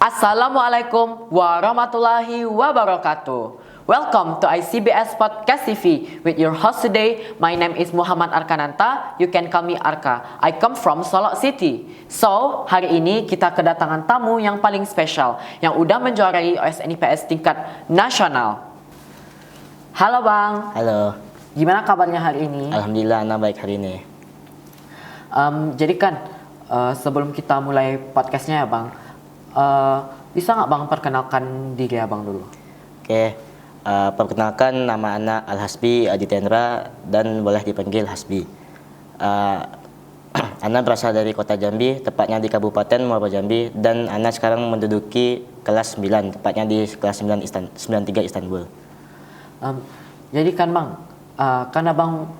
Assalamualaikum warahmatullahi wabarakatuh. Welcome to ICBS Podcast TV with your host today. My name is Muhammad Arkananta. You can call me Arka. I come from Solok City. So, hari ini kita kedatangan tamu yang paling spesial yang udah menjuarai OSN IPS tingkat nasional. Halo Bang. Halo, Gimana kabarnya hari ini? alhamdulillah Ana baik hari ini. Jadi kan sebelum kita mulai podcastnya ya Bang, bisa nggak Bang perkenalkan diri Abang dulu? Oke, perkenalkan nama Ana Al-Hasbi Aditendra dan boleh dipanggil Hasbi. Ana berasal dari kota Jambi, tepatnya di Kabupaten Muaro Jambi, dan Ana sekarang menduduki kelas 9, tepatnya di kelas 93 Istanbul. Jadi kan Bang, kan Abang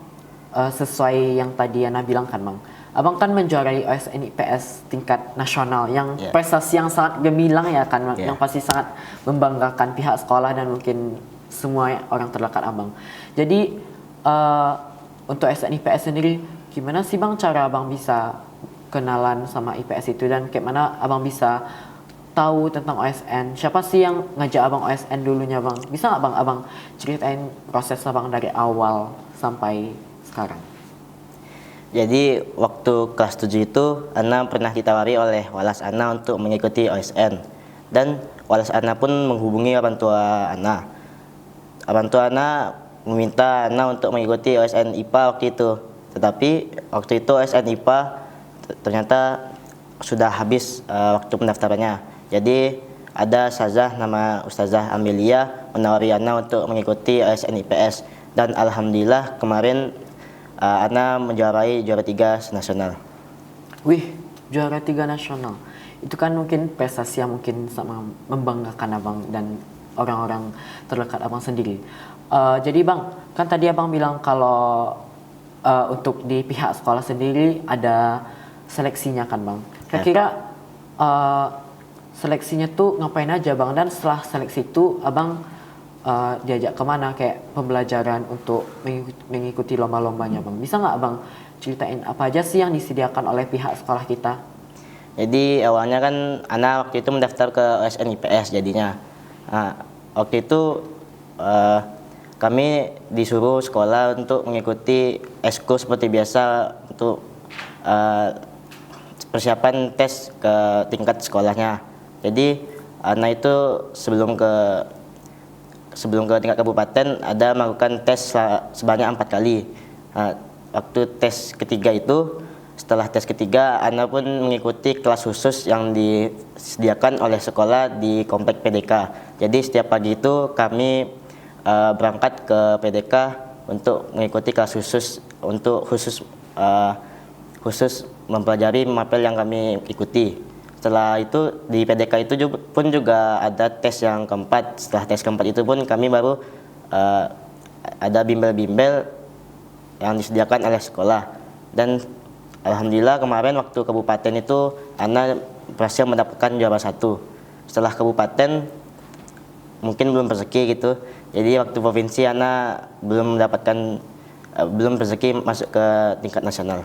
sesuai yang tadi Ana bilang kan Bang, Abang kan menjuarai OSN IPS tingkat nasional yang prestasi yang sangat gemilang ya kan Bang, yang pasti sangat membanggakan pihak sekolah dan mungkin semua orang terdekat Abang. Jadi untuk OSN IPS sendiri, gimana sih Bang cara Abang bisa kenalan sama IPS itu dan kayak mana Abang bisa tahu tentang OSN? Siapa sih yang ngajak Abang OSN dulunya Bang? Bisa nggak Bang Abang ceritain proses Abang dari awal sampai sekarang? Jadi waktu kelas 7 itu Ana pernah ditawari oleh walas Ana untuk mengikuti OSN, dan walas Ana pun menghubungi orang tua Ana. Orang tua Ana meminta Ana untuk mengikuti OSN IPA waktu itu. Tetapi waktu itu OSN IPA ternyata sudah habis waktu pendaftarannya. Jadi ada Ustazah nama Ustazah Amelia menawari Ana untuk mengikuti OSN IPS, dan alhamdulillah kemarin Ana menjuarai juara 3 nasional. Wih, juara 3 nasional. Itu kan mungkin prestasi yang mungkin sama membanggakan Abang dan orang-orang terdekat Abang sendiri. Jadi Bang, kan tadi Abang bilang kalau untuk di pihak sekolah sendiri ada seleksinya kan Bang. Kira-kira seleksinya tuh ngapain aja Bang? Dan setelah seleksi itu Abang diajak kemana kayak pembelajaran untuk mengikuti lomba-lombanya Bang? Bisa nggak Abang ceritain apa aja sih yang disediakan oleh pihak sekolah kita? Jadi awalnya kan Ana waktu itu mendaftar ke OSN IPS jadinya. Waktu itu kami disuruh sekolah untuk mengikuti eskul seperti biasa untuk persiapan tes ke tingkat sekolahnya. Jadi Ana itu sebelum ke tingkat kabupaten ada melakukan tes sebanyak 4 kali. Waktu tes ketiga itu, setelah tes ketiga Ana pun mengikuti kelas khusus yang disediakan oleh sekolah di komplek PDK. Jadi setiap pagi itu kami berangkat ke PDK untuk mengikuti kelas khusus khusus mempelajari mapel yang kami ikuti. Setelah itu di PDK itu pun juga ada tes yang keempat. Setelah tes keempat itu pun kami baru ada bimbel-bimbel yang disediakan oleh sekolah. Dan alhamdulillah kemarin waktu kabupaten itu Ana berhasil mendapatkan juara 1. Setelah kabupaten mungkin belum rezeki gitu. Jadi waktu provinsi Ana belum rezeki masuk ke tingkat nasional.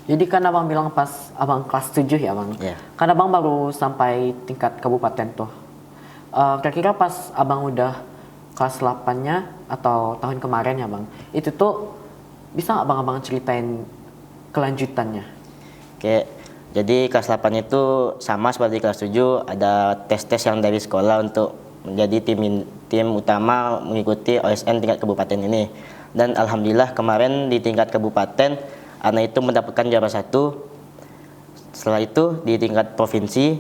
Jadi kan Abang bilang pas Abang kelas 7 ya Bang? Kan Abang baru sampai tingkat kabupaten tuh. Kira-kira pas Abang udah kelas 8-nya atau tahun kemarin ya Bang, itu tuh bisa nggak Abang ceritain kelanjutannya? Oke, jadi kelas 8 itu sama seperti kelas 7, ada tes-tes yang dari sekolah untuk menjadi tim utama mengikuti OSN tingkat kabupaten ini. Dan alhamdulillah kemarin di tingkat kabupaten Ana itu mendapatkan juara 1. Setelah itu di tingkat provinsi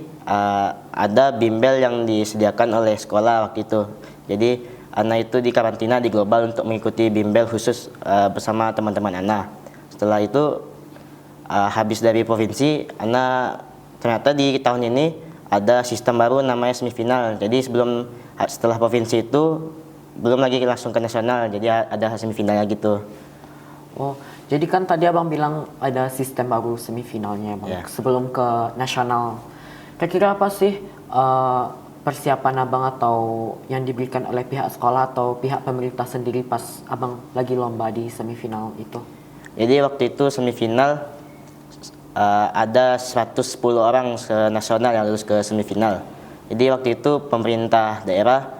ada bimbel yang disediakan oleh sekolah waktu itu. Jadi Ana itu dikarantina di global untuk mengikuti bimbel khusus bersama teman-teman Ana. Setelah itu habis dari provinsi, Ana ternyata di tahun ini ada sistem baru namanya semifinal. Jadi setelah provinsi itu belum lagi langsung ke nasional, jadi ada semifinalnya gitu. Oh, jadi kan tadi Abang bilang ada sistem baru semifinalnya Bang, sebelum ke nasional. Kira-kira apa sih persiapan Abang atau yang diberikan oleh pihak sekolah atau pihak pemerintah sendiri pas Abang lagi lomba di semifinal itu? Jadi waktu itu semifinal ada 110 orang se-nasional yang lulus ke semifinal. Jadi waktu itu pemerintah daerah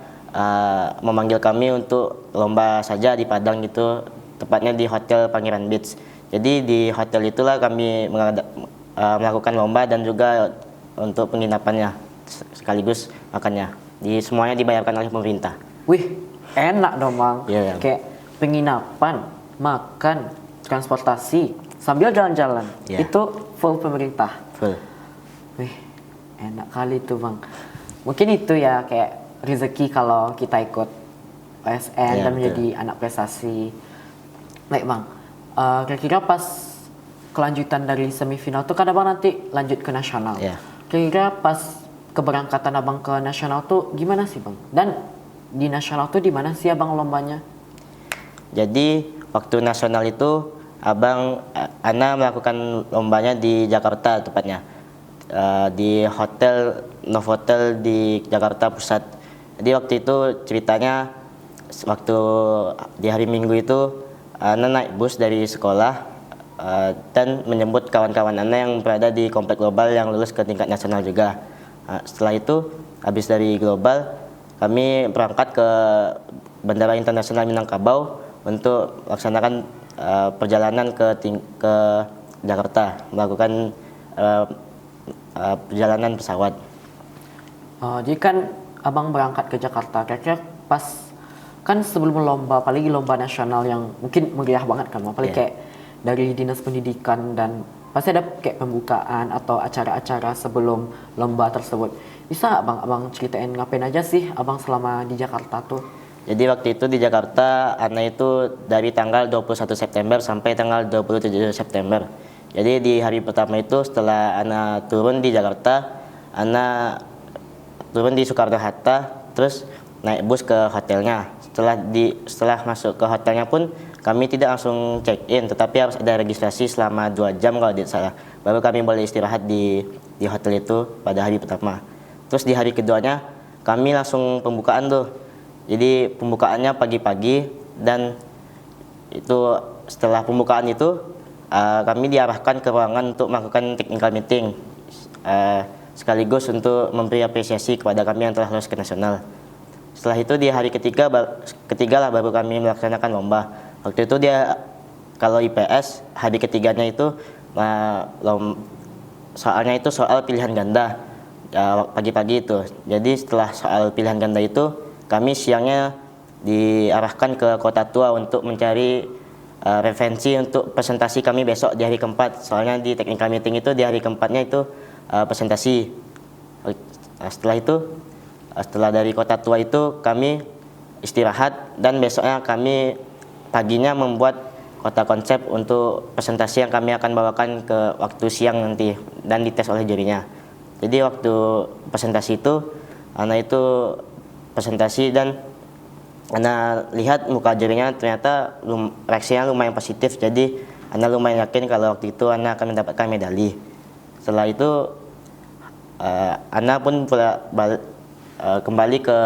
memanggil kami untuk lomba saja di Padang gitu, tepatnya di Hotel Pangeran Beach. Jadi di hotel itulah kami melakukan lomba dan juga untuk penginapannya sekaligus makannya. Semuanya dibayarkan oleh pemerintah. Wih, enak dong Bang. Iya, Bang. Kayak penginapan, makan, transportasi, sambil jalan-jalan. Iya. Itu full pemerintah. Full. Wih, enak kali tuh Bang. Mungkin itu ya kayak rezeki kalau kita ikut OSN Iya, dan betul. menjadi anak prestasi. Baik Bang, kira-kira pas kelanjutan dari semifinal tuh kan Abang nanti lanjut ke nasional. Iya. Kira-kira pas keberangkatan Abang ke nasional tuh gimana sih Bang? Dan di nasional tuh di mana sih Abang lombanya? Jadi waktu nasional itu Ana melakukan lombanya di Jakarta tepatnya. Di hotel Novotel di Jakarta Pusat. Jadi waktu itu ceritanya waktu di hari Minggu itu Ana naik bus dari sekolah dan menjemput kawan-kawan Ana yang berada di komplek global yang lulus ke tingkat nasional juga. Setelah itu habis dari global kami berangkat ke Bandara Internasional Minangkabau untuk melaksanakan perjalanan ke Jakarta, melakukan perjalanan pesawat. Jadi kan Abang berangkat ke Jakarta, kira-kira pas kan sebelum lomba, apalagi lomba nasional yang mungkin meriah banget kan, apalagi kayak dari Dinas Pendidikan dan pasti ada kayak pembukaan atau acara-acara sebelum lomba tersebut. Bisa abang ceritain ngapain aja sih Abang selama di Jakarta tuh? Jadi waktu itu di Jakarta, Ana itu dari tanggal 21 September sampai tanggal 27 September. Jadi di hari pertama itu setelah Ana turun di Jakarta, Ana turun di Soekarno-Hatta, terus naik bus ke hotelnya. Setelah masuk ke hotelnya pun kami tidak langsung check in, tetapi harus ada registrasi selama 2 jam kalau tidak salah. Baru kami boleh istirahat di hotel itu pada hari pertama. Terus di hari keduanya kami langsung pembukaan tuh. Jadi pembukaannya pagi-pagi dan itu setelah pembukaan itu kami diarahkan ke ruangan untuk melakukan technical meeting sekaligus untuk memberi apresiasi kepada kami yang telah lolos ke nasional. Setelah itu di hari ketiga lah baru kami melaksanakan lomba. Waktu itu kalau IPS hari ketiganya itu soalnya itu soal pilihan ganda pagi-pagi itu. Jadi setelah soal pilihan ganda itu kami siangnya diarahkan ke Kota Tua untuk mencari referensi untuk presentasi kami besok di hari keempat. Soalnya di technical meeting itu di hari keempatnya itu presentasi. Setelah dari Kota Tua itu kami istirahat dan besoknya kami paginya membuat kota konsep untuk presentasi yang kami akan bawakan ke waktu siang nanti dan dites oleh jurinya. Jadi waktu presentasi itu Ana itu presentasi dan Ana lihat muka jurinya ternyata reaksinya lumayan positif. Jadi Ana lumayan yakin kalau waktu itu Ana akan mendapatkan medali. Setelah itu Ana pun kembali ke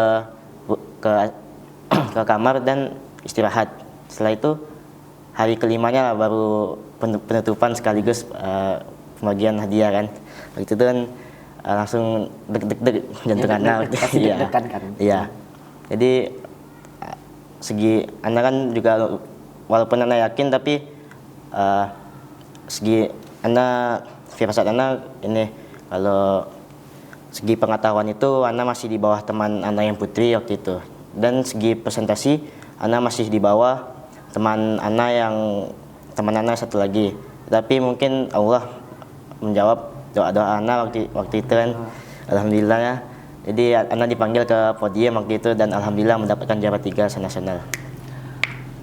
kamar dan istirahat. Setelah itu hari kelimanya baru penutupan sekaligus pembagian hadiah kan. Waktu itu kan langsung deg-deg jantung Ana. Pasti deg-degan kan. Iya. Jadi segi Ana kan juga walaupun Ana yakin tapi segi Ana firasat Ana ini kalau segi pengetahuan itu Ana masih di bawah teman Ana yang putri waktu itu. Dan segi presentasi Ana masih di bawah teman Ana satu lagi. Tapi mungkin Allah menjawab doa-doa Ana waktu itu kan. Alhamdulillah ya. Jadi Ana dipanggil ke podium waktu itu dan alhamdulillah mendapatkan juara 3 senasional.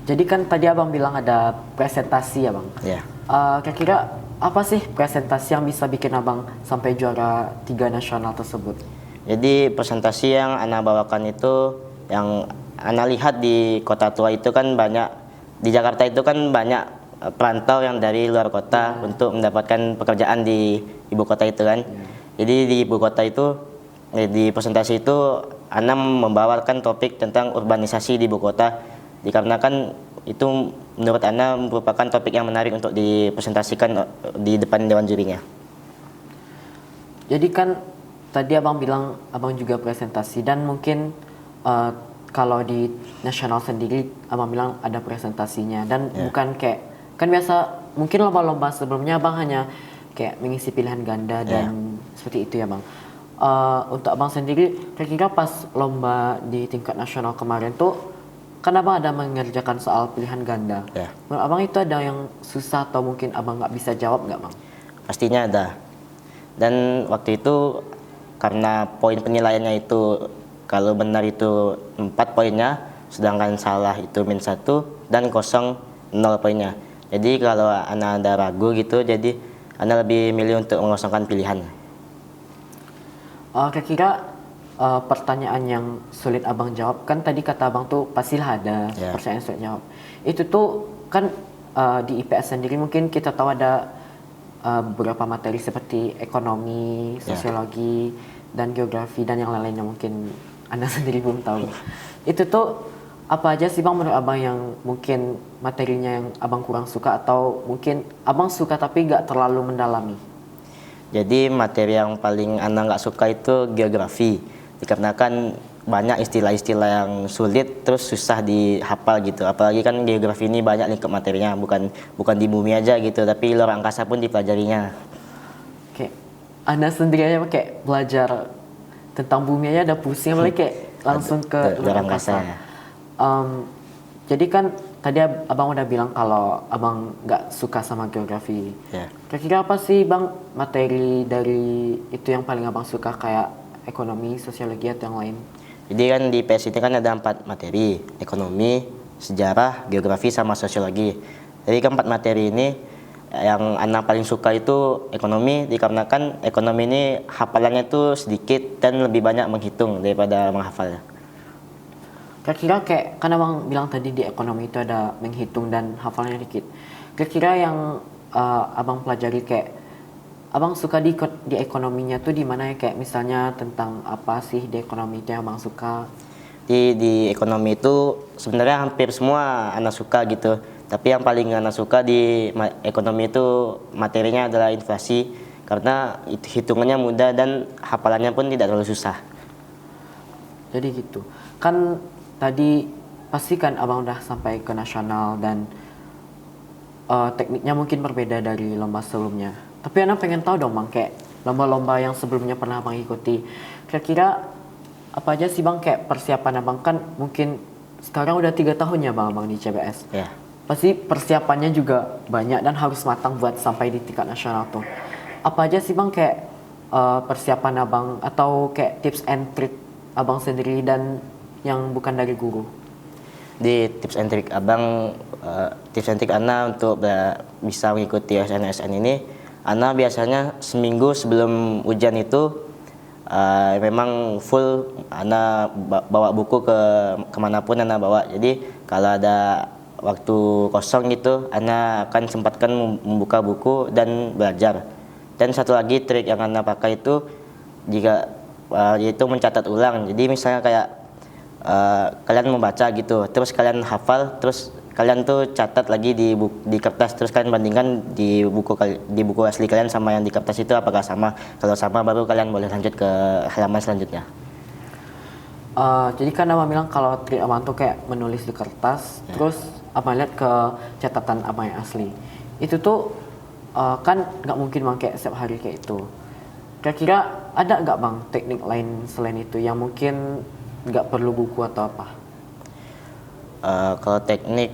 Jadi kan tadi Abang bilang ada presentasi ya Bang. Ya. Kira-kira apa sih presentasi yang bisa bikin Abang sampai juara 3 nasional tersebut? Jadi presentasi yang Ana bawakan itu yang Ana lihat di Kota Tua itu kan banyak, di Jakarta itu kan banyak perantau yang dari luar kota untuk mendapatkan pekerjaan di ibu kota itu kan. Jadi di ibu kota itu di presentasi itu Ana membawakan topik tentang urbanisasi di ibu kota, dikarenakan itu menurut Ana merupakan topik yang menarik untuk dipresentasikan di depan dewan jurinya. Jadi kan tadi abang bilang abang juga presentasi dan mungkin kalau di nasional sendiri abang bilang ada presentasinya dan bukan kayak kan biasa mungkin lomba-lomba sebelumnya abang hanya kayak mengisi pilihan ganda dan seperti itu ya bang. Untuk abang sendiri kira-kira pas lomba di tingkat nasional kemarin tuh kan abang ada mengerjakan soal pilihan ganda. Menurut abang itu ada yang susah atau mungkin abang nggak bisa jawab nggak bang? Pastinya ada. Dan waktu itu karena poin penilaiannya itu kalau benar itu 4 poinnya, sedangkan salah itu -1 dan kosong 0 poinnya. Jadi kalau Ana ada ragu gitu, jadi Ana lebih milih untuk mengosongkan pilihan. Kira-kira pertanyaan yang sulit abang jawab kan tadi kata abang tuh pastilah ada pertanyaan sulit jawab. Itu tuh kan di IPS sendiri mungkin kita tahu ada beberapa materi seperti ekonomi, sosiologi, dan geografi dan yang lain-lainnya mungkin Anda sendiri belum tahu. Itu tuh apa aja sih bang menurut abang yang mungkin materinya yang abang kurang suka atau mungkin abang suka tapi nggak terlalu mendalami? Jadi materi yang paling Ana nggak suka itu geografi, dikarenakan banyak istilah-istilah yang sulit terus susah dihafal gitu. Apalagi kan geografi ini banyak lingkup materinya, bukan di bumi aja gitu, tapi luar angkasa pun dipelajarinya. Kayak Anda sendiri aja kayak belajar tentang bumi aja ada pusing, apalagi kayak langsung ke luar angkasa. Jadi kan tadi abang udah bilang kalau abang nggak suka sama geografi. Kira-kira apa sih bang materi dari itu yang paling abang suka kayak ekonomi, sosiologi atau yang lain? Jadi kan di PS ini kan ada 4 materi, ekonomi, sejarah, geografi, sama sosiologi. Jadi keempat materi ini yang Ana paling suka itu ekonomi, dikarenakan ekonomi ini hafalannya itu sedikit dan lebih banyak menghitung daripada menghafal. Kira-kira kayak kan abang bilang tadi di ekonomi itu ada menghitung dan hafalnya dikit. Kira-kira yang abang pelajari kayak abang suka di ekonominya tuh di mana ya, kayak misalnya tentang apa sih di ekonomi itu yang abang suka? Di ekonomi itu sebenarnya hampir semua Ana suka gitu. Tapi yang paling Ana suka di ekonomi itu materinya adalah inflasi, karena hitungannya mudah dan hafalannya pun tidak terlalu susah. Jadi gitu. Kan tadi pasti kan abang udah sampai ke nasional dan tekniknya mungkin berbeda dari lomba sebelumnya. Tapi Ana pengen tahu dong bang, kayak lomba-lomba yang sebelumnya pernah abang ikuti. Kira-kira apa aja sih bang kayak persiapan abang kan mungkin sekarang udah 3 tahun ya bang di CBS. Pasti persiapannya juga banyak dan harus matang buat sampai di tingkat nasional tuh. Apa aja sih bang kayak persiapan abang atau kayak tips and trick abang sendiri dan yang bukan dari guru? Di tips and trick abang, tips and trick Ana untuk bisa mengikuti OSN ini, Ana biasanya seminggu sebelum ujian itu memang full Ana bawa buku kemanapun Ana bawa. Jadi kalau ada waktu kosong gitu, Ana akan sempatkan membuka buku dan belajar. Dan satu lagi trik yang Ana pakai itu yaitu mencatat ulang. Jadi misalnya kayak kalian membaca gitu, terus kalian hafal, terus kalian tuh catat lagi di kertas, terus kalian bandingkan di buku asli kalian sama yang di kertas itu apakah sama. Kalau sama baru kalian boleh lanjut ke halaman selanjutnya. Jadi kan abang bilang kalau trik abang tuh kayak menulis di kertas, terus abang lihat ke catatan abang yang asli. Itu tuh kan nggak mungkin bang kayak setiap hari kayak itu. Kira-kira ada nggak bang teknik lain selain itu yang mungkin nggak perlu buku atau apa? Kalau teknik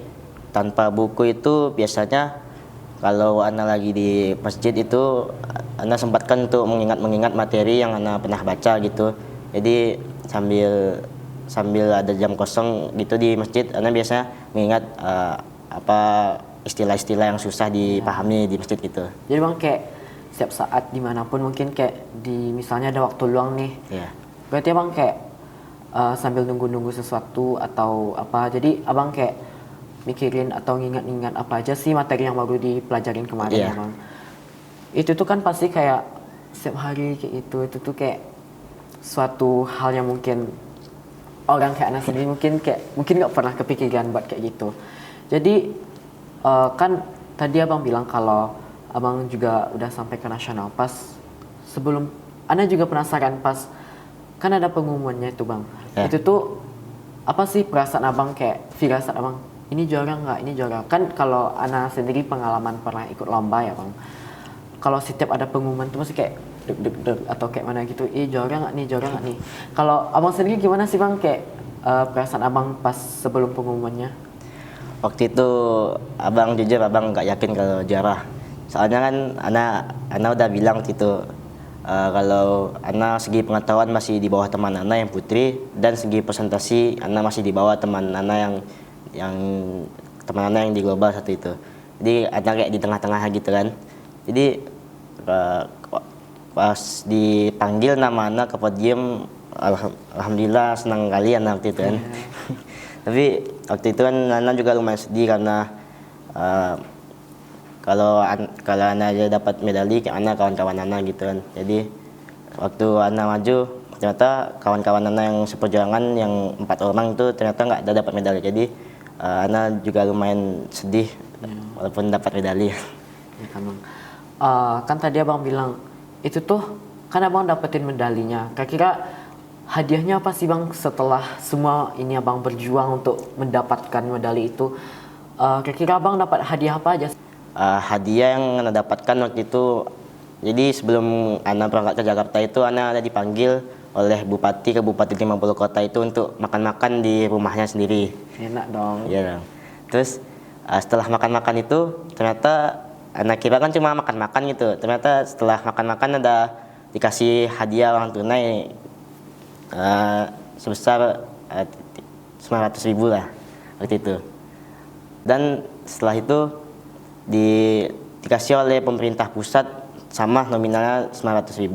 tanpa buku itu biasanya kalau Ana lagi di masjid itu Ana sempatkan untuk mengingat materi yang Ana pernah baca gitu. Jadi sambil ada jam kosong gitu di masjid, Ana biasanya mengingat apa istilah-istilah yang susah dipahami di masjid gitu. Jadi bang kayak setiap saat dimanapun mungkin kayak di misalnya ada waktu luang nih. Berarti abang kayak sambil nunggu-nunggu sesuatu atau apa, jadi abang kayak mikirin atau ngingat-ngingat apa aja sih materi yang baru dipelajarin kemarin abang. Itu tuh kan pasti kayak setiap hari kayak itu tuh kayak suatu hal yang mungkin orang kayak anak sendiri mungkin nggak pernah kepikiran buat kayak gitu. Jadi kan tadi abang bilang kalau abang juga udah sampai ke nasional. Pas sebelum Ana juga penasaran pas kan ada pengumumannya itu bang. Ya. Itu tuh apa sih perasaan abang kayak firasat abang? Ini juara nggak? Ini juara. Kan kalau Ana sendiri pengalaman pernah ikut lomba ya bang. Kalau setiap ada pengumuman tuh masih kayak deg atau kayak mana gitu. Juara nggak nih? Juara nggak nih? Kalau abang sendiri gimana sih bang kayak perasaan abang pas sebelum pengumumannya? Waktu itu abang jujur abang nggak yakin kalau juara. Soalnya kan Ana udah bilang waktu itu kalau Ana segi pengetahuan masih di bawah teman Ana yang putri dan segi presentasi Ana masih di bawah teman Ana yang teman Ana yang di global satu itu. Jadi Ana kayak di tengah-tengah gitu kan. Jadi pas dipanggil nama Ana ke podium, alhamdulillah senang kali Ana waktu itu kan. Tapi waktu itu kan Ana juga lumayan sedih karena kalau Ana aja dapat medali, Ana kawan-kawan Ana gitu kan. Jadi waktu Ana maju, ternyata kawan-kawan Ana yang seperjuangan yang 4 orang itu ternyata nggak ada dapat medali. Jadi Ana juga lumayan sedih walaupun dapat medali. Ya kan bang. Kan tadi abang bilang itu tuh kan abang dapetin medalinya. Kira-kira hadiahnya apa sih bang setelah semua ini abang berjuang untuk mendapatkan medali itu? Kira-kira abang dapat hadiah apa aja? Hadiah yang Ana dapatkan waktu itu, jadi sebelum Ana berangkat ke Jakarta itu Ana ada dipanggil oleh Bupati Kabupaten 50 Kota itu untuk makan-makan di rumahnya sendiri. Enak dong. Iya dong. Terus setelah makan-makan itu ternyata Ana kira kan cuma makan-makan gitu. Ternyata setelah makan-makan ada dikasih hadiah uang tunai sebesar 900.000 lah waktu itu. Dan setelah itu dikasih oleh pemerintah pusat sama nominalnya 900.000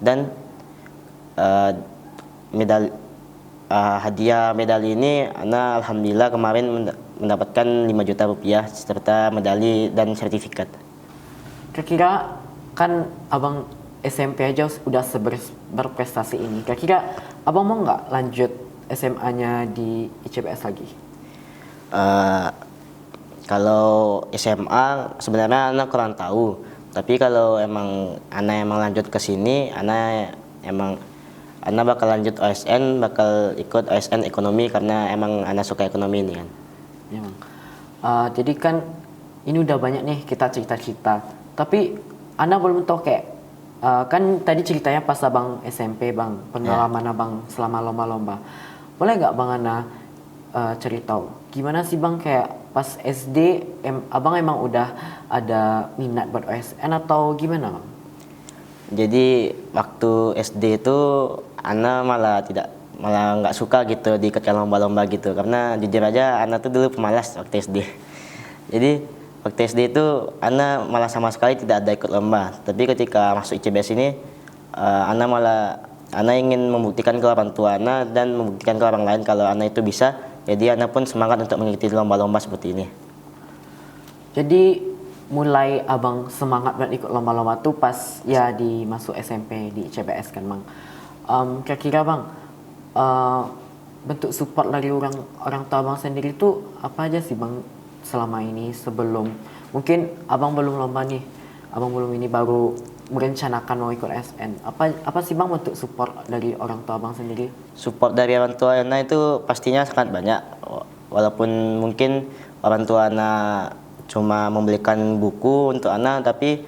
dan hadiah medali ini Ana alhamdulillah kemarin mendapatkan 5 juta rupiah serta medali dan sertifikat. Kira-kira kan abang SMP aja udah berprestasi ini. Kira-kira abang mau nggak lanjut SMA-nya di ICBS lagi? Kalau SMA sebenarnya Ana kurang tahu. Tapi kalau emang Ana lanjut ke sini, Ana bakal lanjut OSN, bakal ikut OSN ekonomi karena emang Ana suka ekonomi ini kan. Ya, bang. Jadi kan ini udah banyak nih kita cerita-cerita. Tapi Ana belum tahu kayak kan tadi ceritanya pas abang SMP bang, pengalaman abang selama lomba-lomba. Boleh nggak bang Ana cerita gimana sih bang kayak pas SD abang emang udah ada minat buat OSN atau gimana bang? Jadi waktu SD itu Ana malah nggak suka gitu diikutkan lomba-lomba gitu karena jujur aja Ana tuh dulu pemalas waktu SD. Jadi waktu SD itu Ana malah sama sekali tidak ada ikut lomba. Tapi ketika masuk ICBS ini Ana ingin membuktikan ke orang tua Ana dan membuktikan ke orang lain kalau Ana itu bisa. Jadi Ana pun semangat untuk mengikuti lomba-lomba seperti ini. Jadi mulai abang semangat buat ikut lomba-lomba tuh pas ya di masuk SMP di ICBS kan bang. Kira-kira bang bentuk support dari orang tua abang sendiri tuh apa aja sih bang selama ini sebelum mungkin abang belum lomba nih, abang belum ini baru merencanakan mau ikut SN. Apa sih bang bentuk support dari orang tua abang sendiri? Support dari orang tua Ana itu pastinya sangat banyak. Walaupun mungkin orang tua Ana cuma membelikan buku untuk Ana, tapi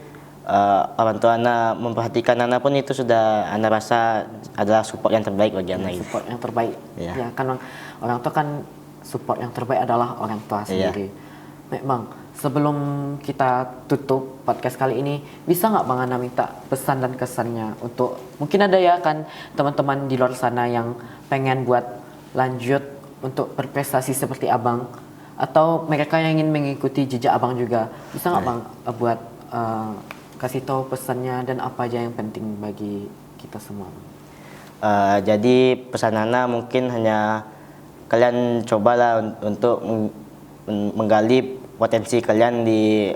orang tua Ana memperhatikan Ana pun itu sudah Ana rasa adalah support yang terbaik bagi Ana. Support yang terbaik. Ya. Ya kan bang, orang tua kan support yang terbaik adalah orang tua sendiri. Baik bang, sebelum kita tutup podcast kali ini, bisa nggak Bang Ana minta pesan dan kesannya untuk mungkin ada ya kan teman-teman di luar sana yang pengen buat lanjut untuk berprestasi seperti Abang atau mereka yang ingin mengikuti jejak Abang juga, bisa nggak Bang buat kasih tahu pesannya dan apa aja yang penting bagi kita semua? Jadi pesan Ana mungkin hanya kalian cobalah untuk menggali potensi kalian di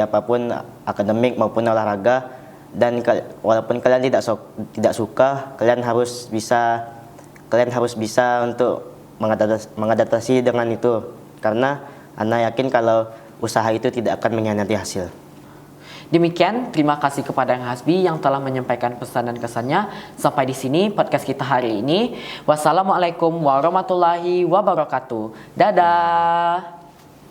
apapun akademik maupun olahraga, dan walaupun kalian tidak suka, kalian harus bisa untuk mengadaptasi dengan itu, karena Ana yakin kalau usaha itu tidak akan mengkhianati hasil. Demikian, terima kasih kepada Yang Hasbi yang telah menyampaikan pesan dan kesannya. Sampai di sini podcast kita hari ini. Wassalamualaikum warahmatullahi wabarakatuh. Dadah.